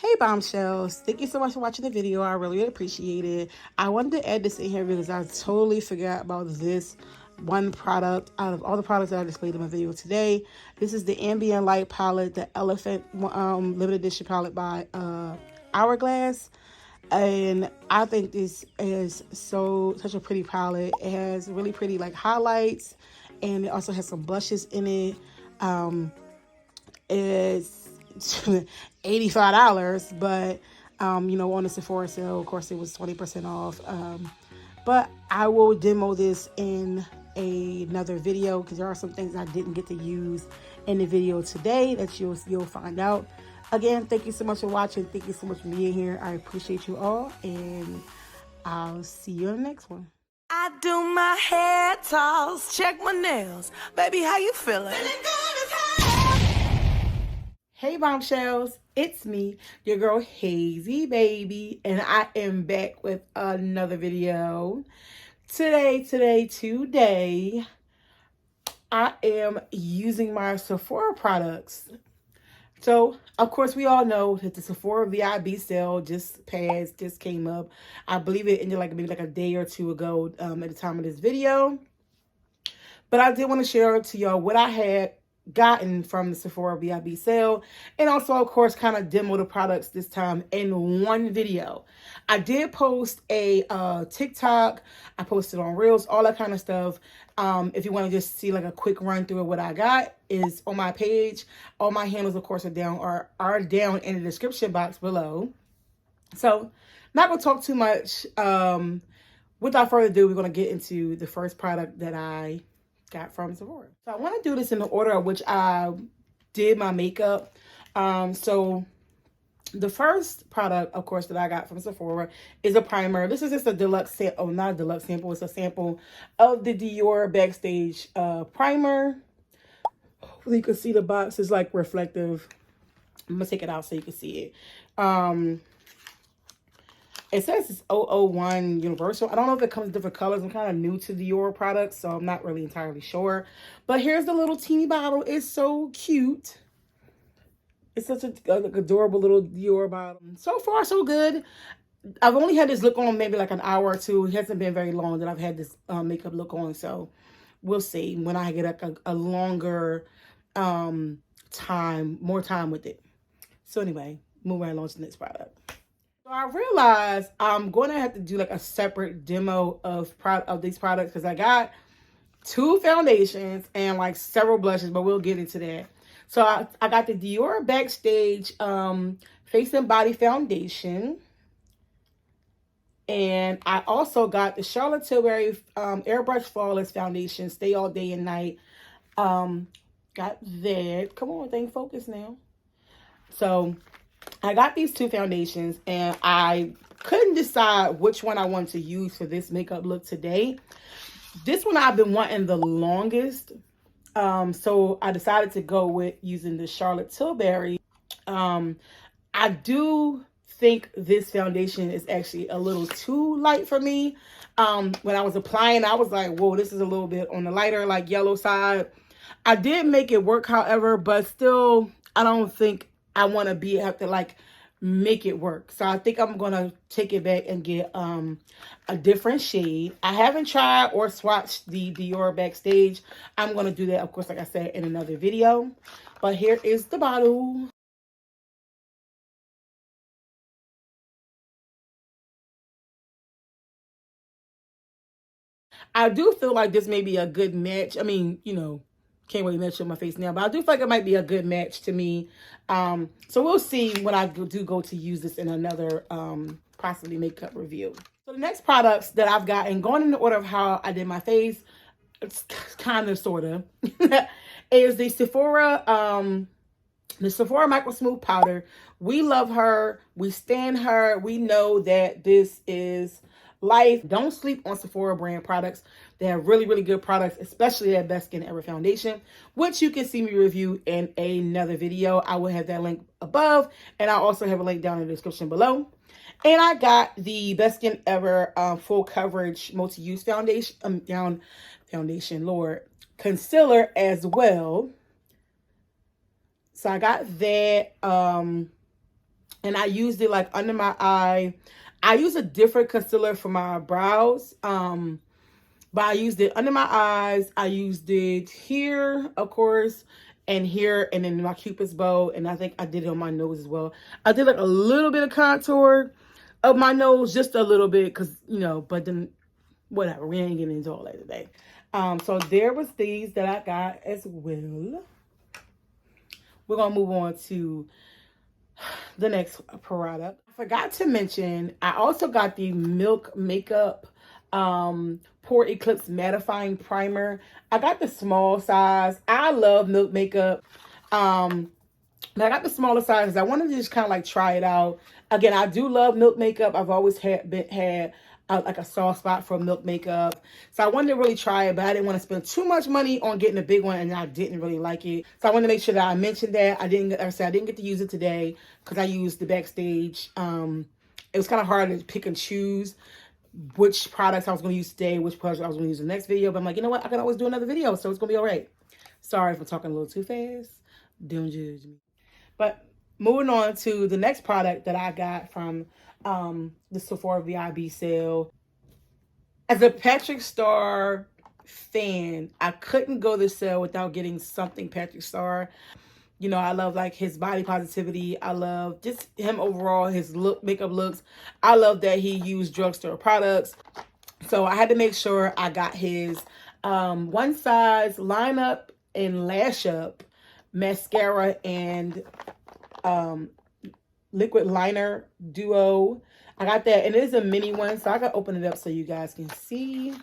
Hey bombshells, thank you so much for watching the video. I really appreciate it. I wanted to add this in here because I totally forgot about this one product out of all the products that I displayed in my video today. This is the ambient light palette, the elephant limited edition palette by Hourglass. And I think this is such a pretty palette. It has really pretty like highlights, and it also has some blushes in it. It's $85, but you know, on the Sephora sale, of course, it was 20% off. But I will demo this in another video because there are some things I didn't get to use in the video today that you'll find out. Again, thank you so much for watching. Thank you so much for being here. I appreciate you all, and I'll see you in the next one. I do my hair toss, check my nails. Baby, how you feeling? Feeling good as hell. Hey bombshells, it's me, your girl 𝘽𝙊𝙈𝘽𝙀, and I am back with another video. Today, I am using my Sephora products. So, of course, we all know that the Sephora VIB sale just came up. I believe it ended maybe like a day or two ago at the time of this video. But I did want to share to y'all what I had gotten from the Sephora VIB sale, and also, of course, kind of demo the products this time in one video. I did post a TikTok. I posted on Reels, all that kind of stuff. If you want to just see like a quick run through of what I got, is on my page. All my handles, of course, are down in the description box below. So, not gonna talk too much. Without further ado, we're gonna get into the first product that I got from Sephora. So I want to do this in the order of which I did my makeup. So the first product, of course, that I got from Sephora is a primer. This is just a deluxe sample. Oh, not a deluxe sample. It's a sample of the Dior Backstage primer. Hopefully you can see the box is like reflective. I'm gonna take it out so you can see it. It says it's 001 Universal. I don't know if it comes in different colors. I'm kind of new to Dior products, so I'm not really entirely sure. But here's the little teeny bottle. It's so cute. It's such a like, adorable little Dior bottle. So far, so good. I've only had this look on maybe like an hour or two. It hasn't been very long that I've had this makeup look on. So we'll see when I get like a longer more time with it. So anyway, moving right along to the next product. So I realized I'm going to have to do like a separate demo of these products because I got 2 foundations and like several blushes, but we'll get into that. So I got the Dior Backstage Face and Body Foundation. And I also got the Charlotte Tilbury Airbrush Flawless Foundation, Stay All Day and Night. Got that. Come on, thing, focus now. So I got these 2 foundations, and I couldn't decide which one I wanted to use for this makeup look today. This one I've been wanting the longest. So I decided to go with using the Charlotte Tilbury. I do think this foundation is actually a little too light for me. When I was applying, I was like, whoa, this is a little bit on the lighter, like yellow side. I did make it work, however, but still, I don't think I want to have to like make it work. So I think I'm going to take it back and get a different shade. I haven't tried or swatched the Dior Backstage. I'm going to do that, of course, like I said, in another video. But here is the bottle. I do feel like this may be a good match. I mean, you know, can't really match with my face now, but I do feel like it might be a good match to me. So we'll see when I do go to use this in another possibly makeup review. So the next products that I've gotten, going in the order of how I did my face, it's kind of sort of, is the Sephora MICROSMOOTH powder. We love her. We stand her. We know that this is life. Don't sleep on Sephora brand products. They have really, really good products, especially their Best Skin Ever foundation, which you can see me review in another video. I will have that link above, and I also have a link down in the description below. And I got the Best Skin Ever full coverage multi-use foundation, concealer as well. So I got that. And I used it like under my eye. I use a different concealer for my brows. But I used it under my eyes. I used it here, of course, and here, and then my Cupid's bow. And I think I did it on my nose as well. I did like a little bit of contour of my nose, just a little bit, because, you know, but then whatever. We ain't getting into all that today. So there was these that I got as well. We're going to move on to the next product. I forgot to mention, I also got the Milk Makeup Pore Eclipse Mattifying Primer. I got the small size. I love Milk Makeup. And I got the smaller size because I wanted to just kind of like try it out. Again, I do love Milk Makeup. I've always had like a soft spot for Milk Makeup. So I wanted to really try it, but I didn't want to spend too much money on getting a big one, and I didn't really like it. So I wanted to make sure that I mentioned that. Like I said, I didn't get to use it today because I used the Backstage. It was kind of hard to pick and choose which products I was going to use today, which products I was going to use in the next video. But I'm like, you know what? I can always do another video, so it's going to be all right. Sorry if I'm talking a little too fast. Don't judge me. But moving on to the next product that I got from the Sephora VIB sale. As a Patrick Star fan, I couldn't go to the sale without getting something Patrick Star. You know, I love like his body positivity. I love just him overall, his makeup looks. I love that he used drugstore products. So I had to make sure I got his one size line up and lash up mascara and liquid liner duo. I got that, and it is a mini one, so I gotta open it up so you guys can see.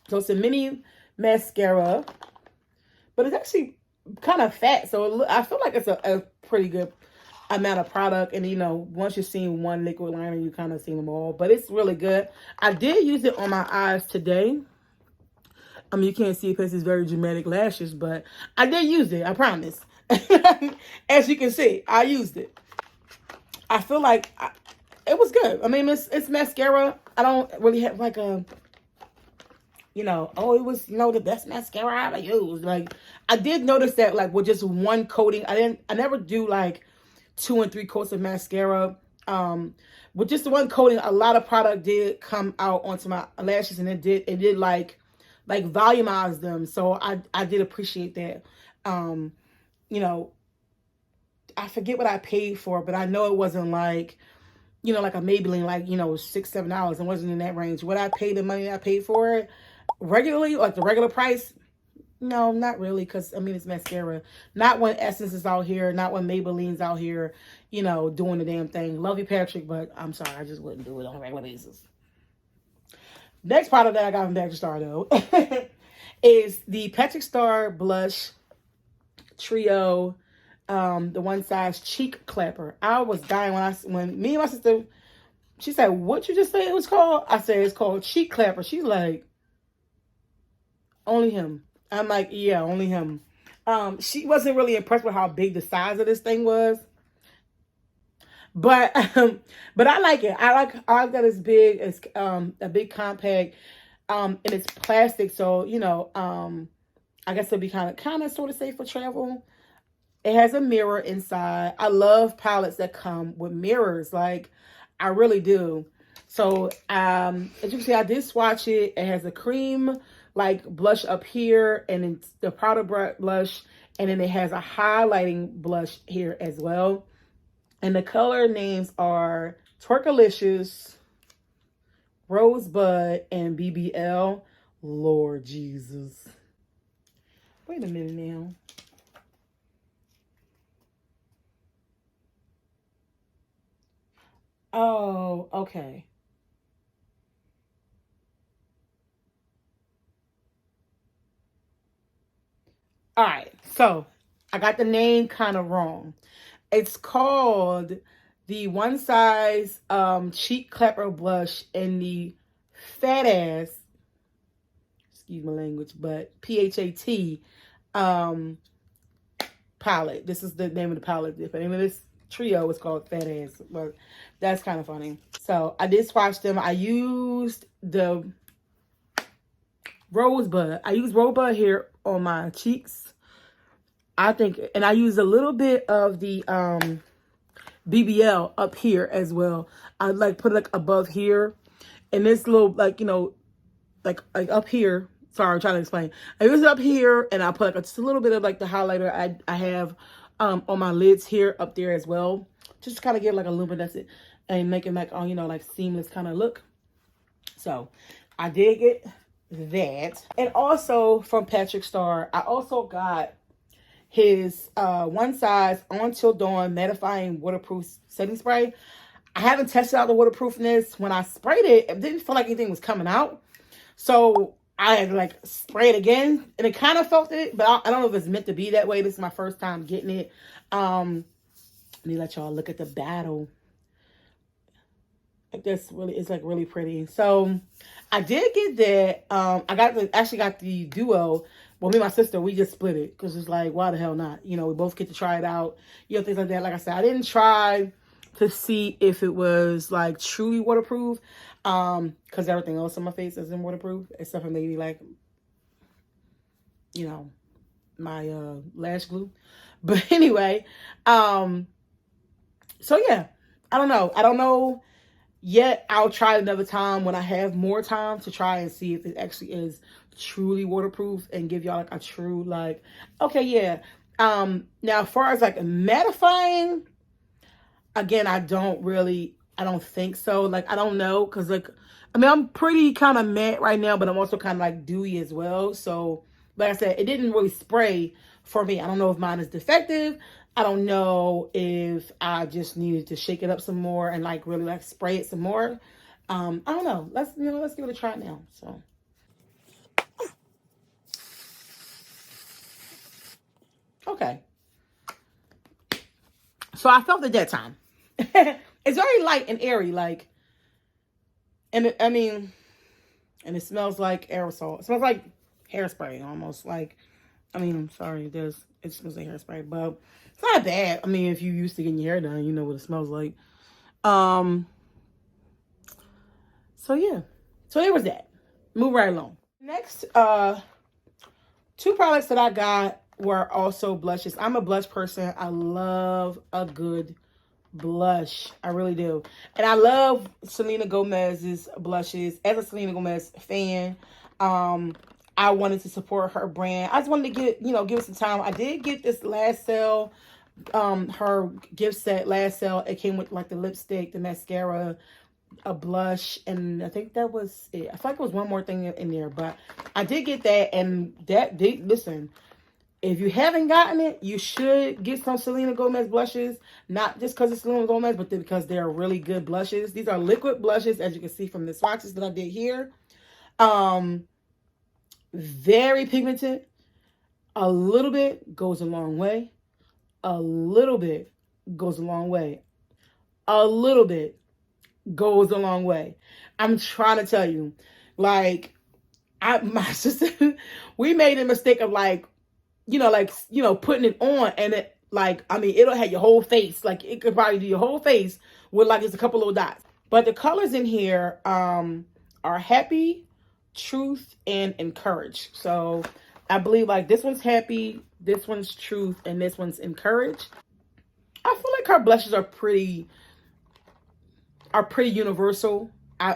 So it's a mini mascara, but it's actually kind of fat, so I feel like it's a pretty good amount of product. And you know, once you've seen one liquid liner, you kind of seen them all, but it's really good. I did use it on my eyes today. I mean, you can't see it because it's very dramatic lashes, but I did use it, I promise. As you can see, I used it. I feel like it was good. I mean, it's mascara. I don't really have like a, you know, oh, it was, you know, the best mascara I ever used. Like, I did notice that, like, with just one coating, I never do like 2 and 3 coats of mascara. With just the one coating, a lot of product did come out onto my lashes, and it did like volumize them. So I did appreciate that. You know, I forget what I paid for, but I know it wasn't like, you know, like a Maybelline, like, you know, $6, $7. It wasn't in that range. What I paid, the money I paid for it regularly, like the regular price, no, not really, because, I mean, it's mascara. Not when Essence is out here, not when Maybelline's out here, you know, doing the damn thing. Love you, Patrick, but I'm sorry, I just wouldn't do it on a regular basis. Next product that I got from Patrick Star, though, is the Patrick Star Blush Trio, the one size cheek clapper. I was dying when me and my sister, she said, "What you just say it was called?" I said, "It's called cheek clapper." She's like, "Only him." I'm like, "Yeah, only him." She wasn't really impressed with how big the size of this thing was, but I like it. I like that it's big. It's a big compact, and it's plastic, so you know, I guess it'll be kind of sort of safe for travel. It has a mirror inside. I love palettes that come with mirrors. Like, I really do. So, as you can see, I did swatch it. It has a cream, like, blush up here. And it's the powder blush. And then it has a highlighting blush here as well. And the color names are Twerkalicious, Rosebud, and BBL. Lord Jesus. Wait a minute now. Oh, okay. All right. So I got the name kind of wrong. It's called the one size cheek clapper blush in the fat ass, excuse my language, but PHAT palette. This is the name of the palette. The name of this trio is called Fat Ass, but that's kind of funny. So I did swatch them. I used the Rosebud. I used Rosebud here on my cheeks. I think, and I used a little bit of the BBL up here as well. I like put it like above here. And this little, like, you know, like up here. Sorry, I'm trying to explain. I use it up here, and I put like just a little bit of like the highlighter I have on my lids here up there as well. Just to kind of give like a luminescent and make it like, you know, like seamless kind of look. So I did get that. And also from Patrick Star, I also got his one size On Till Dawn Mattifying Waterproof Setting Spray. I haven't tested out the waterproofness. When I sprayed it, it didn't feel like anything was coming out. So I had like sprayed again, and it kind of felt it, but I don't know if it's meant to be that way. This is my first time getting it. Let me let y'all look at the battle. Like this really, it's like really pretty. So I did get that. I actually got the duo. Well, me and my sister, we just split it because it's like, why the hell not? You know, we both get to try it out. You know, things like that. Like I said, I didn't try to see if it was like truly waterproof. Because everything else on my face isn't waterproof. Except for maybe like, you know, my lash glue. But anyway, so yeah. I don't know. I don't know yet. I'll try it another time when I have more time to try and see if it actually is truly waterproof and give y'all like a true like, okay, yeah. Now as far as like mattifying, again, I don't think so. Like, I don't know. Cause like, I mean, I'm pretty kind of matte right now, but I'm also kind of like dewy as well. So like I said, it didn't really spray for me. I don't know if mine is defective. I don't know if I just needed to shake it up some more and like really like spray it some more. I don't know. Let's give it a try now. So. Okay. So I felt it that time. It's very light and airy, like, and and it smells like aerosol. It smells like hairspray almost. Like, I mean, I'm sorry, it smells like hairspray, but it's not bad. I mean, if you used to getting your hair done, you know what it smells like. So yeah. So there was that. Move right along. Next, two products that I got were also blushes. I'm a blush person. I love a good blush. I really do. And I love Selena Gomez's blushes. As a Selena Gomez fan, I wanted to support her brand. I just wanted to give it some time. I did get this last sale, her gift set last sale. It came with like the lipstick, the mascara, a blush, and I think that was it. I feel like there was one more thing in there, but I did get that, and listen, if you haven't gotten it, you should get some Selena Gomez blushes. Not just because it's Selena Gomez, but because they're really good blushes. These are liquid blushes, as you can see from the swatches that I did here. Very pigmented. A little bit goes a long way. A little bit goes a long way. A little bit goes a long way. I'm trying to tell you. Like, my sister, we made a mistake of like, putting it on, and it, like, I mean, it'll have your whole face. Like, it could probably do your whole face with like just a couple little dots. But the colors in here are Happy, Truth, and Encourage. So I believe like this one's Happy, this one's Truth, and this one's Encourage. I feel like her blushes are pretty universal.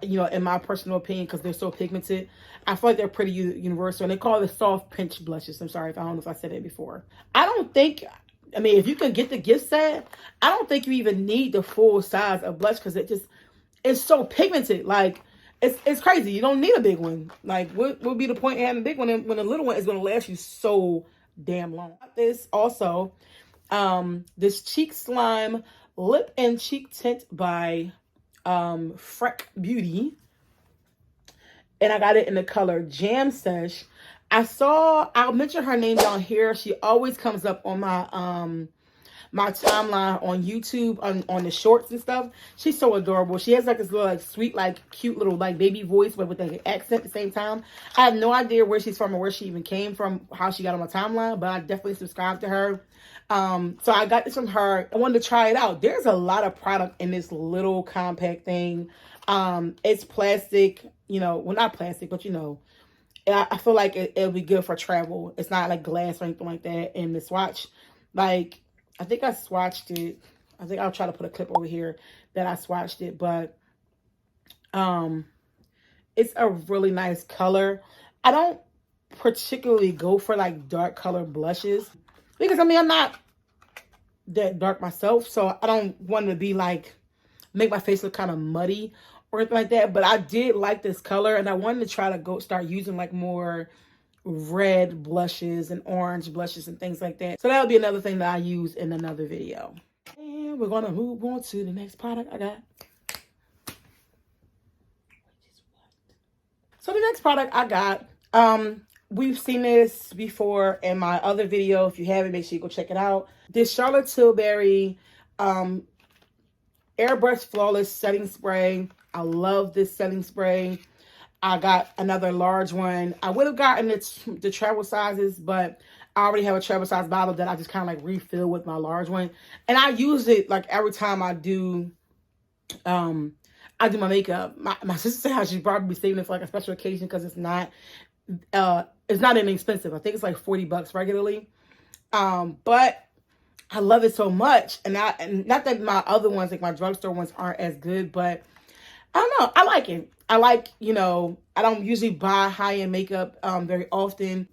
In my personal opinion, because they're so pigmented, I feel like they're pretty universal. And they call it soft pinch blushes. I'm sorry if I don't know if I said it before. If you can get the gift set, I don't think you even need the full size of blush, because it's so pigmented. Like, it's crazy. You don't need a big one. Like, what would be the point of having a big one when a little one is going to last you so damn long? This also, this Cheekslime Lip and Cheek Tint by Freck Beauty, and I got it in the color Jam Sesh. I'll mention her name down here. She always comes up on my my timeline on YouTube on the shorts and stuff. She's so adorable. She has like this little like sweet, like cute little like baby voice, but with an accent at the same time. I have no idea where she's from or where she even came from, how she got on my timeline, but I definitely subscribe to her. So I got this from her. I wanted to try it out. There's a lot of product in this little compact thing. It's plastic, well, not plastic, but I feel like it'll be good for travel. It's not like glass or anything like that. And the swatch, like, I think I swatched it. I think I'll try to put a clip over here that I swatched it, but it's a really nice color. I don't particularly go for like dark color blushes because I mean I'm not that dark myself, so I don't want to be like make my face look kind of muddy or anything like that. But I did like this color, and I wanted to try to start using like more red blushes and orange blushes and things like that. So that'll be another thing that I use in another video. And we're gonna move on to the next product I got. So the next product I got, we've seen this before in my other video. If you haven't, make sure you go check it out. This Charlotte Tilbury Airbrush Flawless Setting Spray. I love this setting spray. I got another large one. I would have gotten the travel sizes, but I already have a travel size bottle that I just kind of like refill with my large one. And I use it like every time I do my makeup. My sister said I should probably be saving it for like a special occasion because it's not inexpensive. I think it's like $40 regularly. But I love it so much. And not that my other ones, like my drugstore ones, aren't as good, but I don't know. I like it. I like, you know, I don't usually buy high-end makeup very often.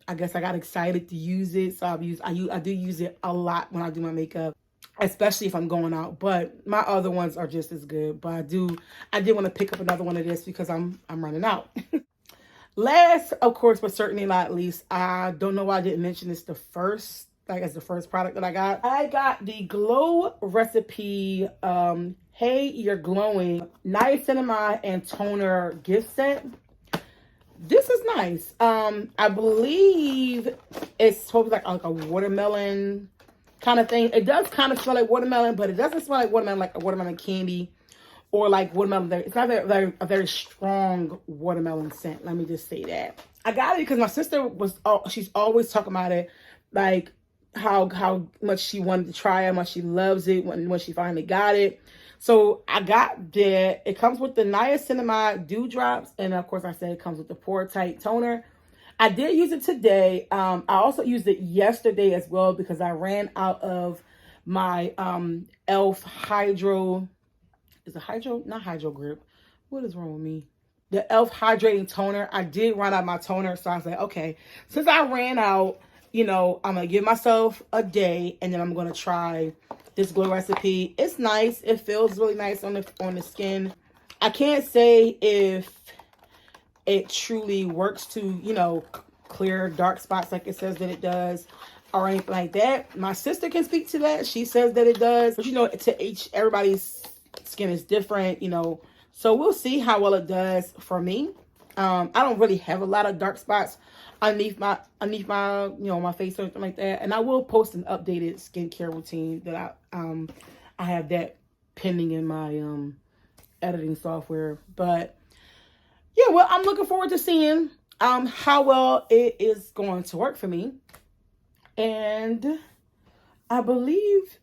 I guess I got excited to use it, so I do use it a lot when I do my makeup, especially if I'm going out. But my other ones are just as good. But I did want to pick up another one of this because I'm running out. Last, of course, but certainly not least, I don't know why I didn't mention this as the first product that I got. I got the Glow Recipe Hey You're Glowing Niacinamide and Toner gift set. This is nice. I believe it's supposed to be like a watermelon kind of thing. It does kind of smell like watermelon, but it doesn't smell like watermelon, like a watermelon candy or like watermelon. It's not a very strong watermelon scent. Let me just say that. I got it because my sister she's always talking about it, like how much she wanted to try it, how much she loves it when she finally got it. So I got that. It comes with the Niacinamide Dew Drops. And of course, I said it comes with the Pore Tight Toner. I did use it today. I also used it yesterday as well because I ran out of my e.l.f. Hydro. Is it Hydro? Not Hydro Grip. What is wrong with me? The e.l.f. Hydrating Toner. I did run out of my toner. So I was like, okay, since I ran out, you know, I'm going to give myself a day and then I'm going to try this Glow Recipe. It's nice. It feels really nice on the skin. I can't say if it truly works to, you know, clear dark spots like it says that it does or anything like that. My sister can speak to that. She says that it does. But, you know, everybody's skin is different, you know. So we'll see how well it does for me. I don't really have a lot of dark spots underneath my you know, my face or anything like that. And I will post an updated skincare routine that I have that pending in my editing software. But yeah, well, I'm looking forward to seeing how well it is going to work for me. And I believe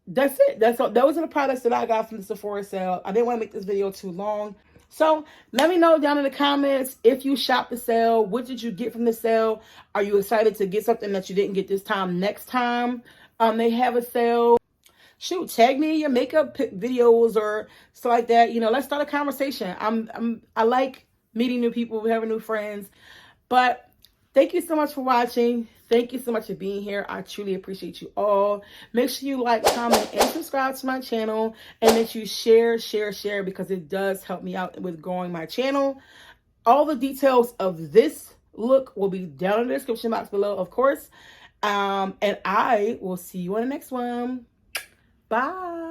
that's it. Those are the products that I got from the Sephora sale. I didn't want to make this video too long. So let me know down in the comments if you shopped the sale. What did you get from the sale? Are you excited to get something that you didn't get this time next time they have a sale? Shoot, tag me in your makeup videos or stuff like that. You know, let's start a conversation. I like meeting new people, having new friends. But thank you so much for watching. Thank you so much for being here. I truly appreciate you all. Make sure you like, comment, and subscribe to my channel. And make sure you share because it does help me out with growing my channel. All the details of this look will be down in the description box below, of course. And I will see you on the next one. Bye.